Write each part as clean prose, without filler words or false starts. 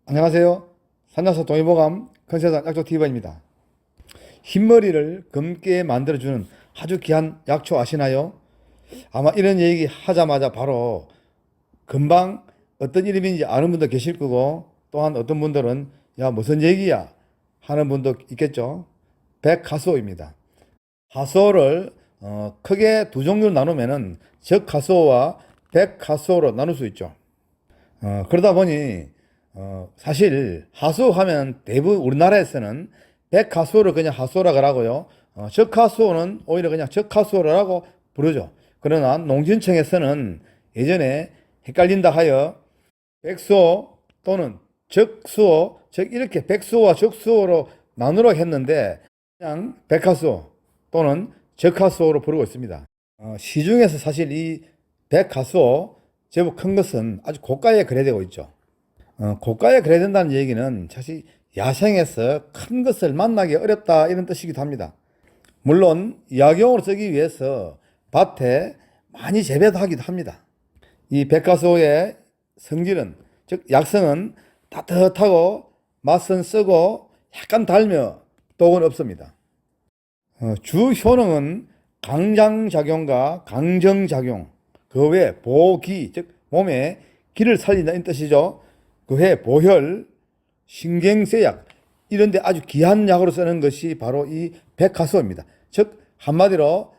안녕하세요. 산야서 동의보감 컨설턴트 약초TV입니다. 흰머리를 검게 만들어주는 아주 귀한 약초 아시나요? 아마 이런 얘기 하자마자 바로 금방 어떤 이름인지 아는 분도 계실 거고, 또한 어떤 분들은 야 무슨 얘기야 하는 분도 있겠죠. 백가수호입니다. 가수호를 크게 두 종류로 나누면은 적가수호와 백가수호로 나눌 수 있죠. 그러다 보니 사실 하수호 하면 대부분 우리나라에서는 백하수호를 그냥 하수호라 그러고요. 적하수호는 오히려 그냥 적하수호라고 부르죠. 그러나 농진청에서는 예전에 헷갈린다 하여 백수호 또는 적수호, 즉 이렇게 백수호와 적수호로 나누려 했는데 그냥 백하수호 또는 적하수호로 부르고 있습니다. 시중에서 사실 이 백하수호 제법 큰 것은 아주 고가에 거래되고 있죠. 고가에 그래야 된다는 얘기는 사실 야생에서 큰 것을 만나기 어렵다 이런 뜻이기도 합니다. 물론 약용으로 쓰기 위해서 밭에 많이 재배도 하기도 합니다. 이 백화소의 성질은 즉 약성은 따뜻하고 맛은 쓰고 약간 달며 독은 없습니다. 주 효능은 강장작용과 강정작용, 그 외 보기 즉 몸에 기를 살린다는 뜻이죠. 그 외 보혈, 신경쇠약 이런 데 아주 귀한 약으로 쓰는 것이 바로 이 백화수호입니다. 즉 한마디로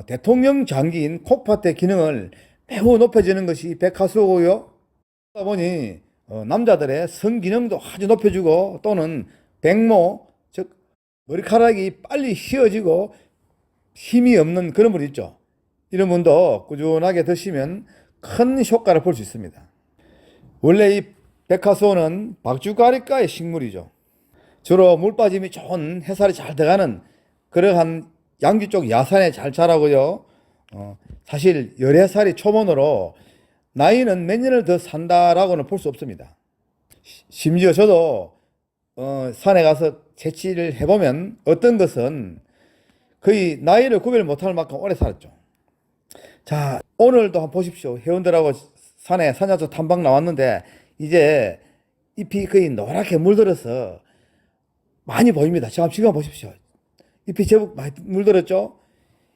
대통령 장기인 콕팥의 기능을 매우 높여주는 것이 백화수호고요. 그러다 보니 남자들의 성기능도 아주 높여주고 또는 백모 즉 머리카락이 빨리 휘어지고 힘이 없는 그런 분 있죠. 이런 분도 꾸준하게 드시면 큰 효과를 볼 수 있습니다. 원래 이 백화수호는 박주가리과의 식물이죠. 주로 물빠짐이 좋은 해살이 잘 들어가는 그러한 양지 쪽 야산에 잘 자라고요. 사실 13살이 초본으로 나이는 몇 년을 더 산다라고는 볼 수 없습니다. 심지어 저도 산에 가서 채취를 해보면 어떤 것은 거의 나이를 구별 못할 만큼 오래 살았죠. 자, 오늘도 한번 보십시오. 회원들하고 산에 산야초 탐방 나왔는데 이제 잎이 거의 노랗게 물들어서 많이 보입니다. 지금 보십시오. 잎이 제법 많이 물들었죠?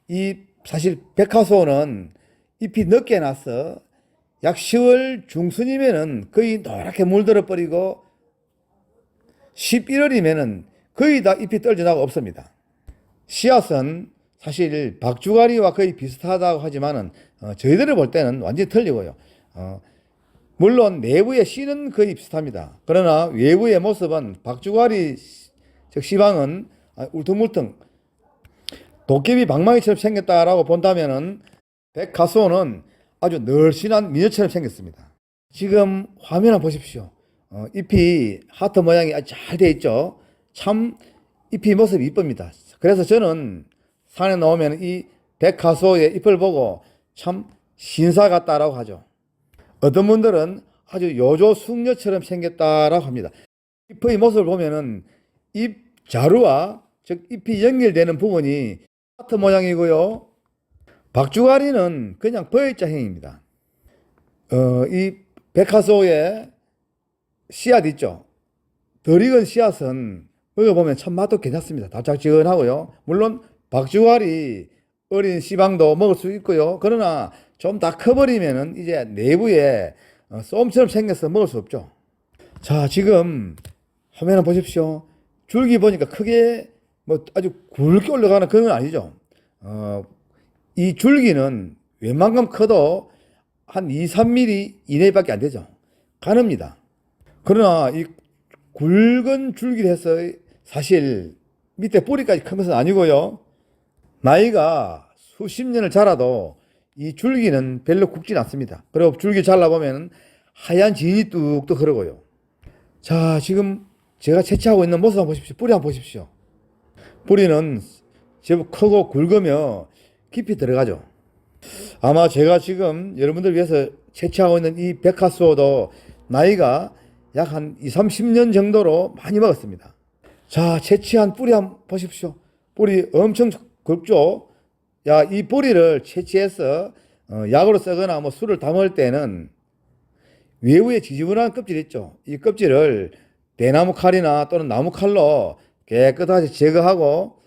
이 사실 백화수호는 잎이 늦게 나서 약 10월 중순이면은 거의 노랗게 물들어 버리고 11월이면은 거의 다 잎이 떨어져나가 없습니다. 씨앗은 사실 박주가리와 거의 비슷하다고 하지만은 저희들을 볼 때는 완전히 틀리고요. 물론 내부의 씨는 거의 비슷합니다. 그러나 외부의 모습은 박주가리 즉 씨방은 울퉁불퉁 도깨비 방망이처럼 생겼다라고 본다면은 백가수호는 아주 늘씬한 미녀처럼 생겼습니다. 지금 화면 한번 보십시오. 잎이 하트 모양이 아주 잘 되어 있죠. 참 잎이 모습이 이쁩니다. 그래서 저는 산에 나오면 이 백가수호의 잎을 보고 참 신사 같다라고 하죠. 어떤 분들은 아주 요조 숙녀처럼 생겼다라고 합니다. 잎의 모습을 보면은 잎 자루와 즉 잎이 연결되는 부분이 하트 모양이고요. 박주가리는 그냥 V자형입니다. 이 백화수호의 씨앗 있죠. 덜 익은 씨앗은 먹어보면 참 맛도 괜찮습니다. 달짝지근하고요. 물론 박주가리 어린 씨방도 먹을 수 있고요. 그러나 좀 다 커버리면은 이제 내부에 쏨처럼 생겨서 먹을 수 없죠. 자, 지금 화면을 보십시오. 줄기 보니까 크게 뭐 아주 굵게 올라가는 그런 건 아니죠. 이 줄기는 웬만큼 커도 한 2, 3mm 이내밖에 안 되죠. 가늡니다. 그러나 이 굵은 줄기를 해서 사실 밑에 뿌리까지 큰 것은 아니고요. 나이가 수십 년을 자라도 이 줄기는 별로 굵진 않습니다. 그리고 줄기 잘라보면 하얀 진이 뚝뚝 흐르고요. 자, 지금 제가 채취하고 있는 모습 한번 보십시오. 뿌리 한번 보십시오. 뿌리는 제법 크고 굵으며 깊이 들어가죠. 아마 제가 지금 여러분들 위해서 채취하고 있는 이 백화수호도 나이가 약 한 2, 30년 정도로 많이 먹었습니다. 자, 채취한 뿌리 한번 보십시오. 뿌리 엄청 굵죠? 야, 이 뿌리를 채취해서 약으로 쓰거나 뭐 술을 담을 때는 외부에 지저분한 껍질 있죠. 이 껍질을 대나무 칼이나 또는 나무 칼로 깨끗하게 제거하고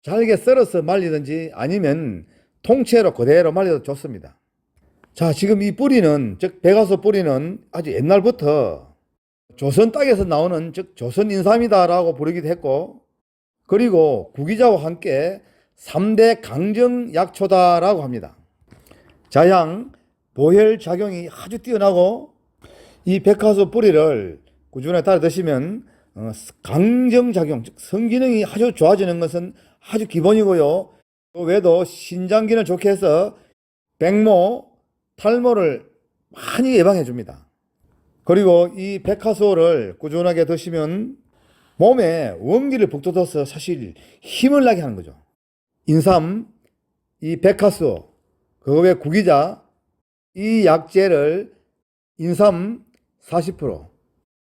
잘게 썰어서 말리든지 아니면 통째로 그대로 말려도 좋습니다. 자, 지금 이 뿌리는, 즉 백화소 뿌리는 아주 옛날부터 조선 땅에서 나오는, 즉 조선 인삼이다라고 부르기도 했고, 그리고 구기자와 함께 3대 강정 약초다라고 합니다. 자양, 보혈 작용이 아주 뛰어나고, 이 백화소 뿌리를 꾸준히 따라 드시면 강정 작용, 즉 성기능이 아주 좋아지는 것은 아주 기본이고요. 그 외에도 신장 기능을 좋게 해서 백모, 탈모를 많이 예방해 줍니다. 그리고 이 백화소를 꾸준하게 드시면 몸에 원기를 북돋아서 사실 힘을 나게 하는 거죠. 인삼, 이 백화소, 그 외 구기자, 이 약재를 인삼 40%,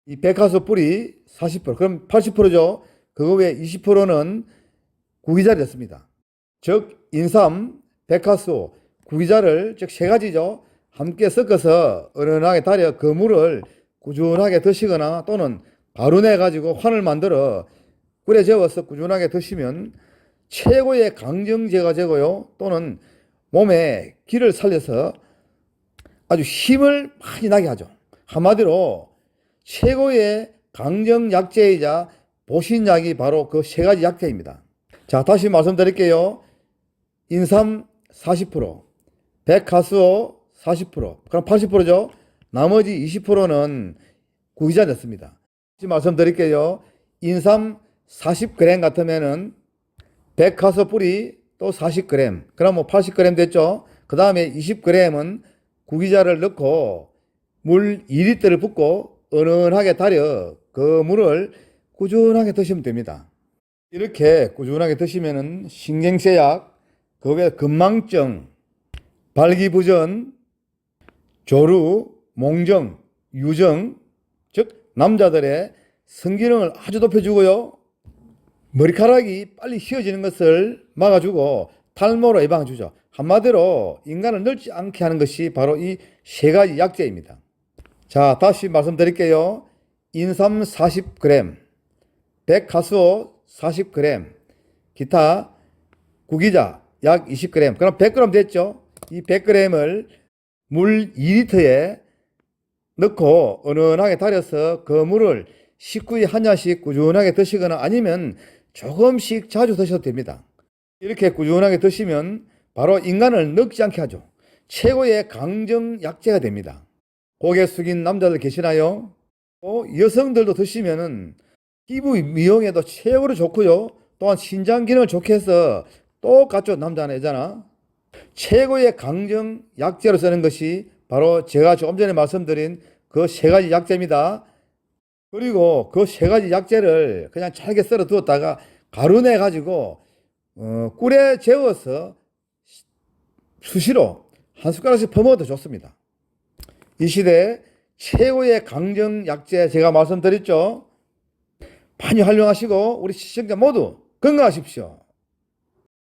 이 백화소 뿌리 40%, 그럼 80%죠. 그거 외에 20%는 구기자를 넣습니다. 즉 인삼, 백화소, 구기자를 즉 세 가지죠. 함께 섞어서 은은하게 달여 그 물을 꾸준하게 드시거나 또는 가루 내 가지고 환을 만들어 꿀에 재워서 꾸준하게 드시면 최고의 강정제가 되고요. 또는 몸에 기를 살려서 아주 힘을 많이 나게 하죠. 한마디로 최고의 강정 약재이자 보신약이 바로 그 세 가지 약재입니다. 자, 다시 말씀드릴게요. 인삼 40%, 백화수오 40%, 그럼 80%죠. 나머지 20%는 구기자 넣습니다. 다시 말씀드릴게요. 인삼 40g 같으면은 백화수 뿌리 또 40g, 그럼 뭐 80g 됐죠. 그 다음에 20g은 구기자를 넣고 물 2리터를 붓고 은은하게 달여 그 물을 꾸준하게 드시면 됩니다. 이렇게 꾸준하게 드시면은 신경쇠약, 그 외에 건망증, 발기부전, 조루, 몽정, 유정, 즉 남자들의 성기능을 아주 높여주고요. 머리카락이 빨리 휘어지는 것을 막아주고 탈모로 예방해주죠. 한마디로 인간을 늙지 않게 하는 것이 바로 이 세 가지 약재입니다. 자, 다시 말씀드릴게요. 인삼 40g, 백화수오 40g, 기타 구기자 약 20g, 그럼 100g 됐죠. 이 100g을 물 2리터에 넣고 은은하게 달여서 그 물을 식후에 한 잔씩 꾸준하게 드시거나 아니면 조금씩 자주 드셔도 됩니다. 이렇게 꾸준하게 드시면 바로 인간을 늙지 않게 하죠. 최고의 강정 약재가 됩니다. 고개 숙인 남자들 계시나요? 여성들도 드시면은 피부 미용에도 최고로 좋고요. 또한 신장 기능을 좋게 해서 똑같죠. 남자나 여자나. 최고의 강정 약재로 쓰는 것이 바로 제가 조금 전에 말씀드린 그 세 가지 약재입니다. 그리고 그 세 가지 약재를 그냥 잘게 썰어 두었다가 가루 내 가지고 꿀에 재워서 수시로 한 숟가락씩 퍼먹어도 좋습니다. 이 시대 최고의 강정 약재 제가 말씀드렸죠. 많이 활용하시고 우리 시청자 모두 건강하십시오.